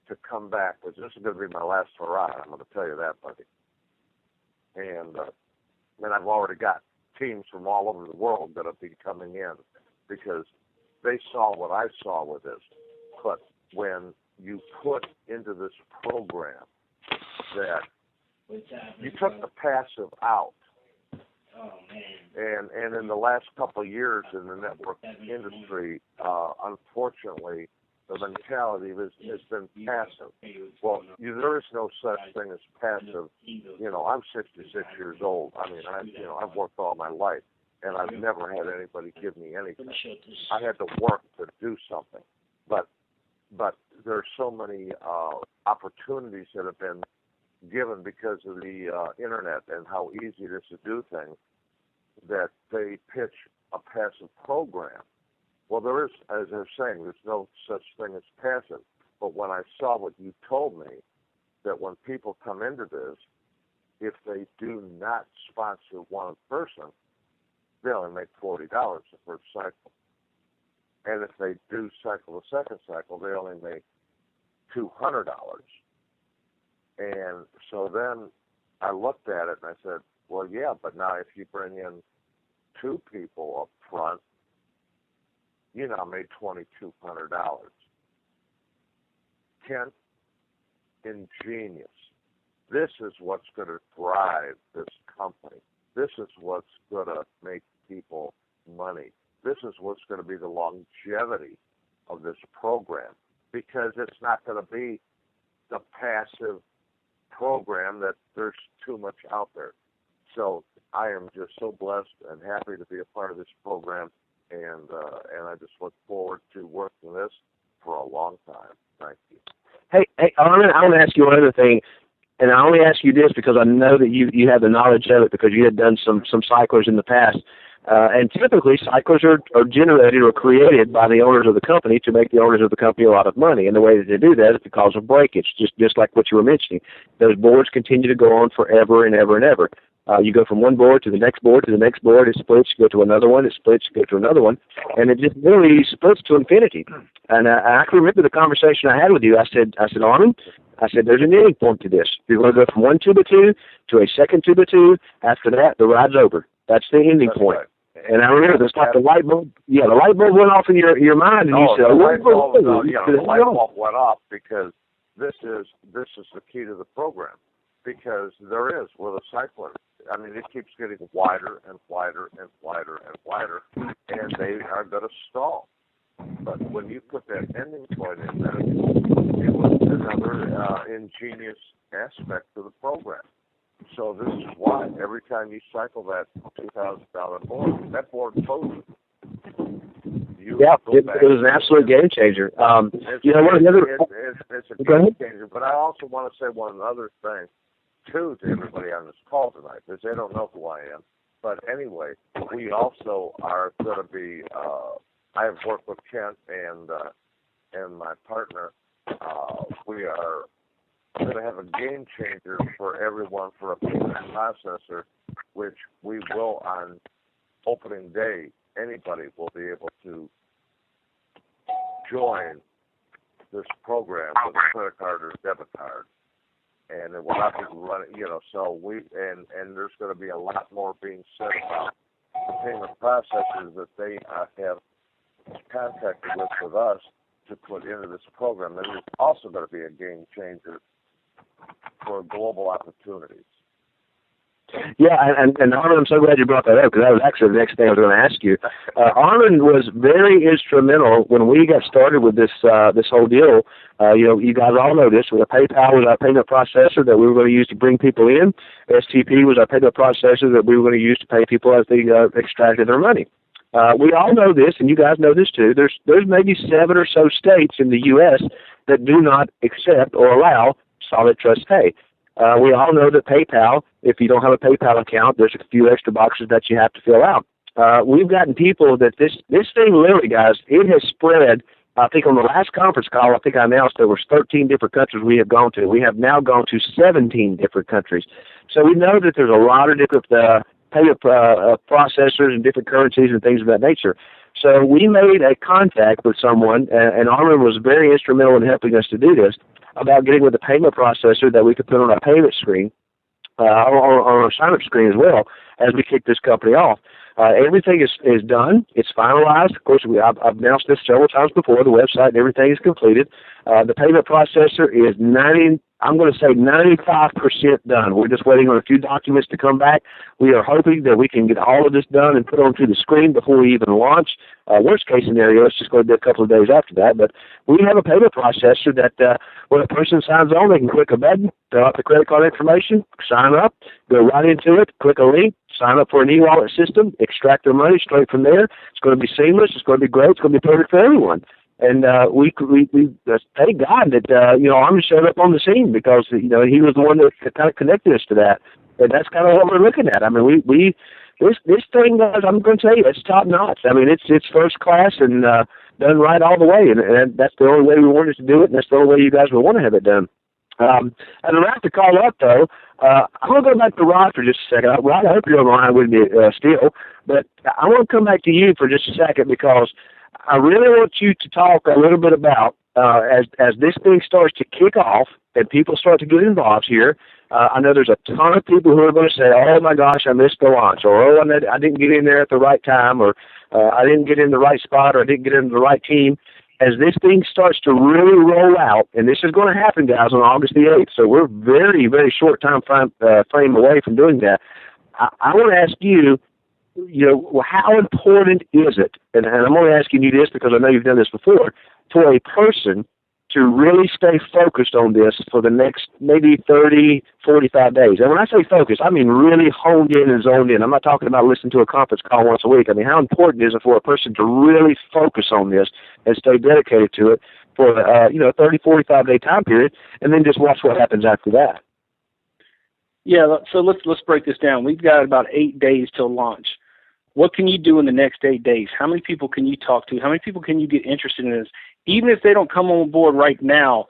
to come back, because this is going to be my last hurrah. I'm going to tell you that, buddy. And I've already got teams from all over the world that have been coming in because they saw what I saw with this. But when you put into this program that you took the passive out, and in the last couple of years in the network industry, unfortunately, the mentality has been passive. Well, there is no such thing as passive. I'm 66 years old. I mean, I've worked all my life, and I've never had anybody give me anything. I had to work to do something. But there are so many opportunities that have been given because of the internet and how easy it is to do things that they pitch a passive program. Well, there is, as they're saying, there's no such thing as passive. But when I saw what you told me, that when people come into this, if they do not sponsor one person, they only make $40 the first cycle. And if they do cycle the second cycle, they only make $200. And so then I looked at it and I said, well, yeah, but now if you bring in two people up front, you now made $2,200. Ken, ingenious. This is what's going to drive this company. This is what's going to make people money. This is what's going to be the longevity of this program, because it's not going to be the passive program that there's too much out there. So I am just so blessed and happy to be a part of this program, and I just look forward to working this for a long time. Thank you. Hey, Armin, I want to ask you one other thing, and I only ask you this because I know that you have the knowledge of it because you had done some cyclers in the past. And typically, cyclers are generated or created by the owners of the company to make the owners of the company a lot of money. And the way that they do that is because of breakage, just like what you were mentioning. Those boards continue to go on forever and ever and ever. You go from one board to the next board to the next board, it splits, you go to another one, it splits, you go to another one, and it just literally splits to infinity. And I can remember the conversation I had with you. I said, Armin, there's an ending point to this. You're going to go from one tuba tube to a second tuba tube. After that, the ride's over. That's the ending point. Right. And I remember it's like the light bulb. Yeah, the light bulb went off in your mind, and you said, the light bulb went off because this is the key to the program. Because there is with a cycler. I mean, it keeps getting wider and wider and wider and wider, and they are going to stall. But when you put that ending point in there, it was another ingenious aspect to the program. So this is why every time you cycle that $2,000 board, that board closes. It was an absolute game changer. One of the other it's a game changer. But I also want to say one other thing too to everybody on this call tonight, because they don't know who I am. But anyway, we also are going to be. I have worked with Kent and my partner. We are going to have a game changer for everyone for a payment processor, which we will on opening day. Anybody will be able to join this program with a credit card or debit card. And it will not be running, so and there's going to be a lot more being said about the payment processors that they have contacted with us to put into this program. And it's also going to be a game changer for global opportunities. Yeah, and Armin, I'm so glad you brought that up, because that was actually the next thing I was going to ask you. Armin was very instrumental when we got started with this whole deal. You guys all know this. PayPal was our payment processor that we were going to use to bring people in. STP was our payment processor that we were going to use to pay people as they extracted their money. We all know this, and you guys know this too. There's maybe 7 or so states in the U.S. that do not accept or allow Solid Trust Pay. We all know that PayPal, if you don't have a PayPal account, there's a few extra boxes that you have to fill out. We've gotten people that this thing literally, guys, it has spread. I think on the last conference call, I think I announced there were 13 different countries we have gone to. We have now gone to 17 different countries. So we know that there's a lot of different payment processors and different currencies and things of that nature. So we made a contact with someone, and Armin was very instrumental in helping us to do this, about getting with a payment processor that we could put on our payment screen, on our sign-up screen as well, as we kick this company off. Everything is done. It's finalized. Of course, I've announced this several times before. The website and everything is completed. The payment processor is 95% done. We're just waiting on a few documents to come back. We are hoping that we can get all of this done and put onto the screen before we even launch. Worst case scenario, it's just going to be a couple of days after that. But we have a payment processor that when a person signs on, they can click a button, fill out the credit card information, sign up, go right into it, click a link, sign up for an e-wallet system, extract their money straight from there. It's going to be seamless. It's going to be great. It's going to be perfect for everyone. And we thank God that Armin showed up on the scene, because he was the one that kind of connected us to that. And that's kind of what we're looking at. I mean, this thing, guys, I'm going to tell you, it's top notch. I mean, it's first class and done right all the way. And that's the only way we wanted to do it, and that's the only way you guys would want to have it done. And to wrap the call up, though, I'm going to go back to Rod for just a second. Rod, I hope you're on the line with me still, but I want to come back to you for just a second, because I really want you to talk a little bit about, as this thing starts to kick off and people start to get involved here. I know there's a ton of people who are going to say, oh, my gosh, I missed the launch, or oh, I didn't get in there at the right time, or I didn't get in the right spot, or I didn't get into the right team. As this thing starts to really roll out, and this is going to happen, guys, on August the 8th, so we're very, very short time frame away from doing that. I want to ask you, how important is it, and I'm only asking you this because I know you've done this before, for a person to really stay focused on this for the next maybe 30, 45 days. And when I say focused, I mean really honed in and zoned in. I'm not talking about listening to a conference call once a week. I mean, how important is it for a person to really focus on this and stay dedicated to it for a 30, 45-day time period, and then just watch what happens after that? Yeah, so let's break this down. We've got about 8 days till launch. What can you do in the next 8 days? How many people can you talk to? How many people can you get interested in this? Even if they don't come on board right now,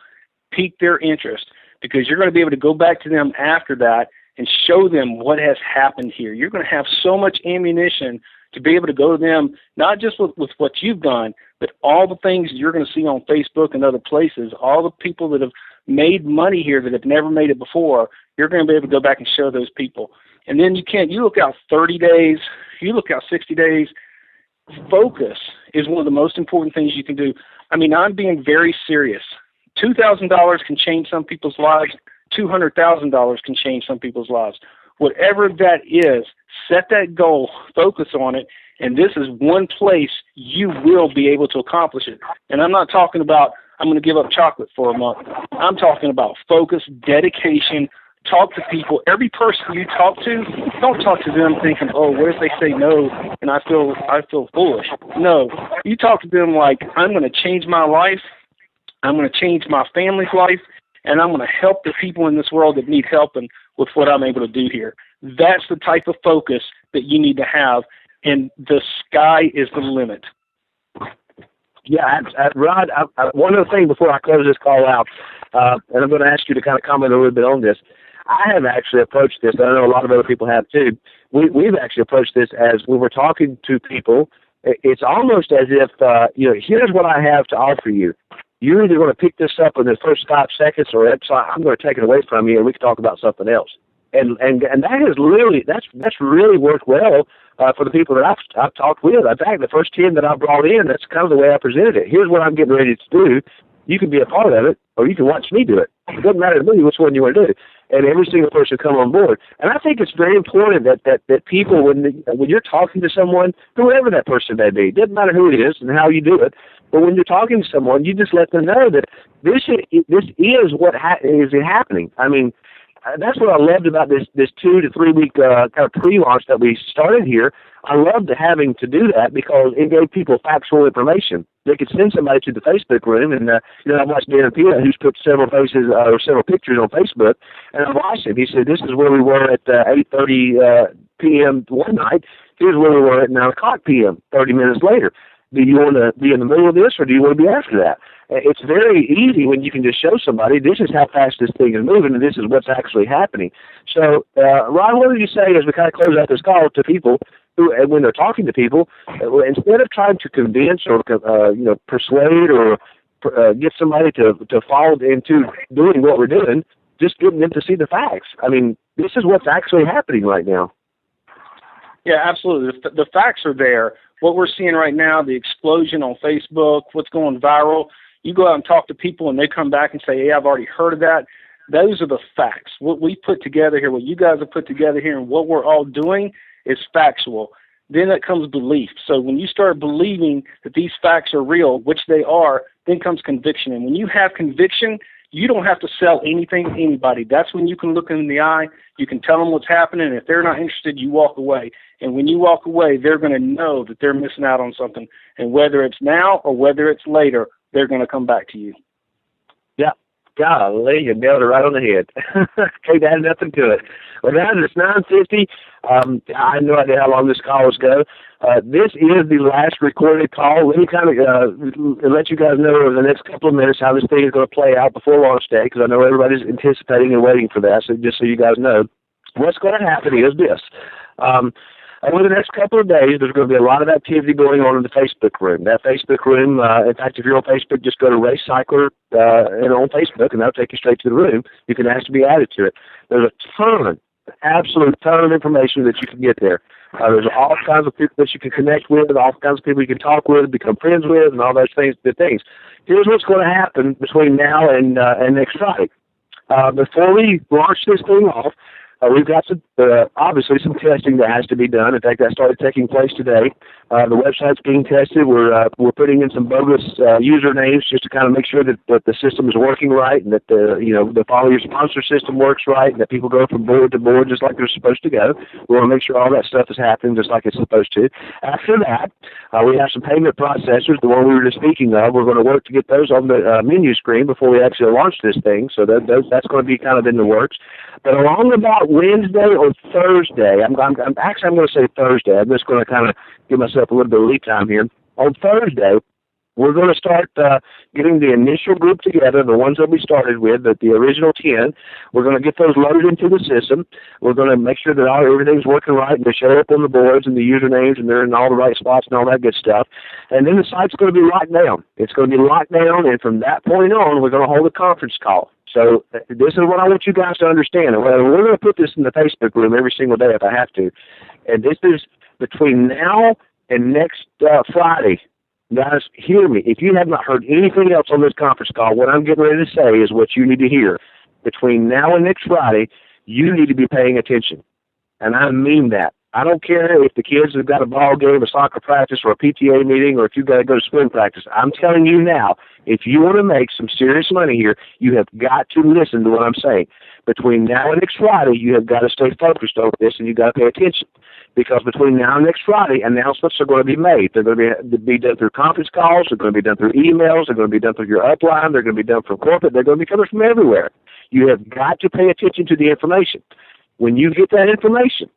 pique their interest, because you're going to be able to go back to them after that and show them what has happened here. You're going to have so much ammunition to be able to go to them, not just with what you've done, but all the things you're going to see on Facebook and other places, all the people that have made money here that have never made it before. You're going to be able to go back and show those people. And then you look out 30 days, you look out 60 days. Focus is one of the most important things you can do. I mean, I'm being very serious. $2,000 can change some people's lives. $200,000 can change some people's lives. Whatever that is, set that goal, focus on it, and this is one place you will be able to accomplish it. And I'm not talking about I'm going to give up chocolate for a month. I'm talking about focus, dedication. Talk to people. Every person you talk to, don't talk to them thinking, oh, what if they say no and I feel foolish. No, you talk to them like, I'm going to change my life. I'm going to change my family's life, and I'm going to help the people in this world that need help and with what I'm able to do here. That's the type of focus that you need to have, and the sky is the limit. Yeah, Rod, one other thing before I close this call out, and I'm going to ask you to kind of comment a little bit on this. I have actually approached this, and I know a lot of other people have too. We've actually approached this as when we're talking to people, it's almost as if, here's what I have to offer you. You're either going to pick this up in the first 5 seconds, or I'm going to take it away from you, and we can talk about something else. And that is really that's really worked well for the people that I've talked with. In fact, the first 10 that I brought in, that's kind of the way I presented it. Here's what I'm getting ready to do. You can be a part of it, or you can watch me do it. It doesn't matter to me which one you want to do. And every single person come on board. And I think it's very important that people, when you're talking to someone, whoever that person may be, doesn't matter who it is and how you do it, but when you're talking to someone, you just let them know that this is what is happening. I mean, that's what I loved about this 2 to 3 week kind of pre-launch that we started here. I loved having to do that because it gave people factual information. They could send somebody to the Facebook room, and I watched Dan Pia, who's put several pictures on Facebook, and I watched him. He said, "This is where we were at 8:30 p.m. one night. Here's where we were at 9 o'clock p.m. 30 minutes later. Do you want to be in the middle of this, or do you want to be after that?" It's very easy when you can just show somebody, this is how fast this thing is moving, and this is what's actually happening. So, Ron, what would you say as we kind of close out this call to people who, when they're talking to people, instead of trying to convince or persuade or get somebody to fall into doing what we're doing, just getting them to see the facts? I mean, this is what's actually happening right now. Yeah, absolutely. The facts are there. What we're seeing right now, the explosion on Facebook, what's going viral, you go out and talk to people and they come back and say, hey, I've already heard of that. Those are the facts. What we put together here, what you guys have put together here, and what we're all doing is factual. Then it comes belief. So when you start believing that these facts are real, which they are, then comes conviction. And when you have conviction, you don't have to sell anything to anybody. That's when you can look them in the eye, you can tell them what's happening, and if they're not interested, you walk away. And when you walk away, they're going to know that they're missing out on something. And whether it's now or whether it's later, they're going to come back to you. Yeah. Golly, you nailed it right on the head. Can't add nothing to it. Well, now it's 9:50. I have no idea how long this call will go. This is the last recorded call. Let me kind of let you guys know over the next couple of minutes how this thing is going to play out before launch day, because I know everybody's anticipating and waiting for that. So just so you guys know, what's going to happen is this. Over the next couple of days, there's going to be a lot of activity going on in the Facebook room. That Facebook room, in fact, if you're on Facebook, just go to Race Cycler and on Facebook, and that'll take you straight to the room. You can ask to be added to it. There's a absolute ton of information that you can get there. There's all kinds of people that you can connect with, all kinds of people you can talk with, become friends with, and all those things. Here's what's going to happen between now and next Friday. Before we launch this thing off, we've got obviously some testing that has to be done. In fact, that started taking place today. The website's being tested. We're putting in some bogus usernames just to kind of make sure that the system is working right, and that the Follow Your Sponsor system works right, and that people go from board to board just like they're supposed to go. We want to make sure all that stuff is happening just like it's supposed to. After that, we have some payment processors, the one we were just speaking of. We're going to work to get those on the menu screen before we actually launch this thing. So that's going to be kind of in the works. But along about Wednesday or Thursday. I'm going to say Thursday. I'm just going to kind of give myself a little bit of lead time here. On Thursday, we're going to start getting the initial group together, the ones that we started with, the original 10. We're going to get those loaded into the system. We're going to make sure that everything's working right and they show up on the boards and the usernames and they're in all the right spots and all that good stuff. And then the site's going to be locked down. It's going to be locked down, and from that point on, we're going to hold a conference call. So this is what I want you guys to understand. And we're going to put this in the Facebook room every single day if I have to. And this is between now and next Friday. Guys, hear me. If you have not heard anything else on this conference call, what I'm getting ready to say is what you need to hear. Between now and next Friday, you need to be paying attention. And I mean that. I don't care if the kids have got a ball game, a soccer practice, or a PTA meeting, or if you've got to go to swim practice. I'm telling you now, if you want to make some serious money here, you have got to listen to what I'm saying. Between now and next Friday, you have got to stay focused on this, and you've got to pay attention. Because between now and next Friday, announcements are going to be made. They're going to be done through conference calls. They're going to be done through emails. They're going to be done through your upline. They're going to be done from corporate. They're going to be coming from everywhere. You have got to pay attention to the information. When you get that information,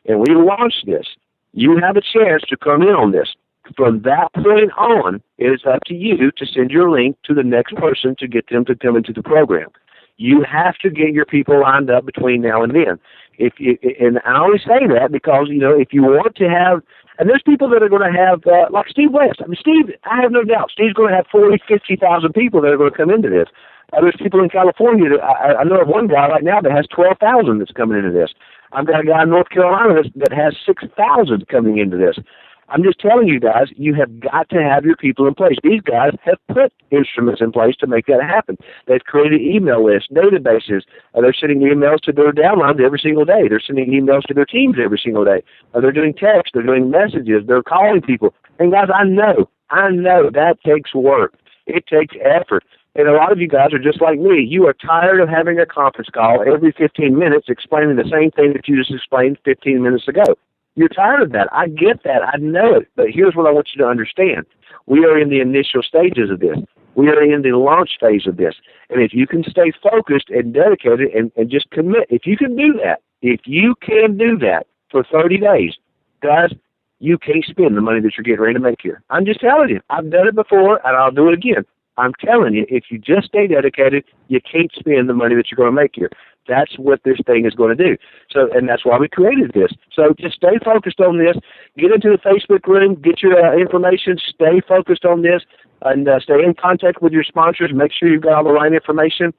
and we launch this, you have a chance to come in on this. From that point on, it is up to you to send your link to the next person to get them to come into the program. You have to get your people lined up between now and then. And I only say that because, if you want to have, and there's people that are going to have, like Steve West. I mean, Steve, I have no doubt, Steve's going to have 40,000, 50,000 people that are going to come into this. There's people in California, I know of one guy right now that has 12,000 that's coming into this. I've got a guy in North Carolina that has 6,000 coming into this. I'm just telling you guys, you have got to have your people in place. These guys have put instruments in place to make that happen. They've created email lists, databases. They're sending emails to their downlines every single day. They're sending emails to their teams every single day. They're doing text. They're doing messages. They're calling people. And guys, I know that takes work. It takes effort. And a lot of you guys are just like me. You are tired of having a conference call every 15 minutes explaining the same thing that you just explained 15 minutes ago. You're tired of that. I get that. I know it. But here's what I want you to understand. We are in the initial stages of this. We are in the launch phase of this. And if you can stay focused and dedicated and just commit, if you can do that for 30 days, guys, you can't spend the money that you're getting ready to make here. I'm just telling you. I've done it before, and I'll do it again. I'm telling you, if you just stay dedicated, you can't spend the money that you're going to make here. That's what this thing is going to do. So, and that's why we created this. So just stay focused on this. Get into the Facebook room. Get your information. Stay focused on this. And stay in contact with your sponsors. Make sure you've got all the right information.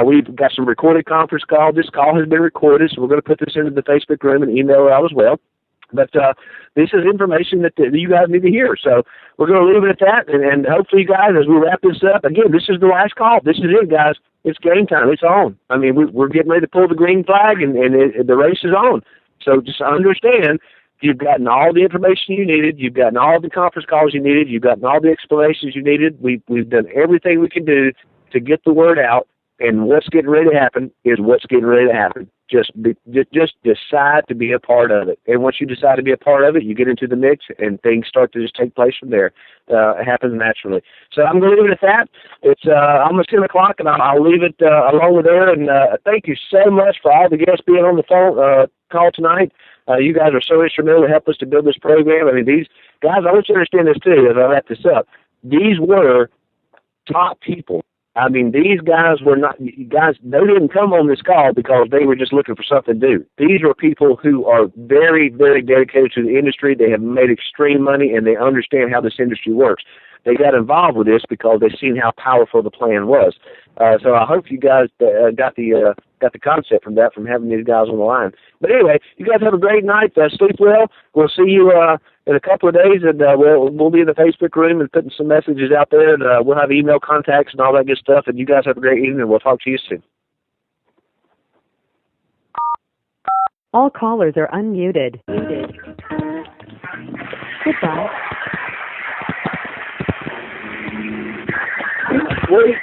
We've got some recorded conference call. This call has been recorded, so we're going to put this into the Facebook room and email it out as well. But this is information that you guys need to hear. So we're going to leave it at that. And hopefully, you guys, as we wrap this up, again, this is the last call. This is it, guys. It's game time. It's on. I mean, we're getting ready to pull the green flag, and the race is on. So just understand, you've gotten all the information you needed. You've gotten all the conference calls you needed. You've gotten all the explanations you needed. We've done everything we can do to get the word out. And what's getting ready to happen is what's getting ready to happen. Just decide to be a part of it. And once you decide to be a part of it, you get into the mix, and things start to just take place from there. It happens naturally. So I'm going to leave it at that. It's almost 10 o'clock, and I'll leave it along with there. And thank you so much for all the guests being on the phone call tonight. You guys are so instrumental to help us to build this program. I mean, these guys, I want you to understand this too as I wrap this up. These were top people. I mean, these guys were not, they didn't come on this call because they were just looking for something to do. These are people who are very, very dedicated to the industry. They have made extreme money, and they understand how this industry works. They got involved with this because they've seen how powerful the plan was. So I hope you guys got the concept from that, from having these guys on the line. But anyway, you guys have a great night. Sleep well. We'll see you in a couple of days, and we'll be in the Facebook room and putting some messages out there, and we'll have email contacts and all that good stuff. And you guys have a great evening, and we'll talk to you soon. All callers are unmuted. Goodbye. Wait.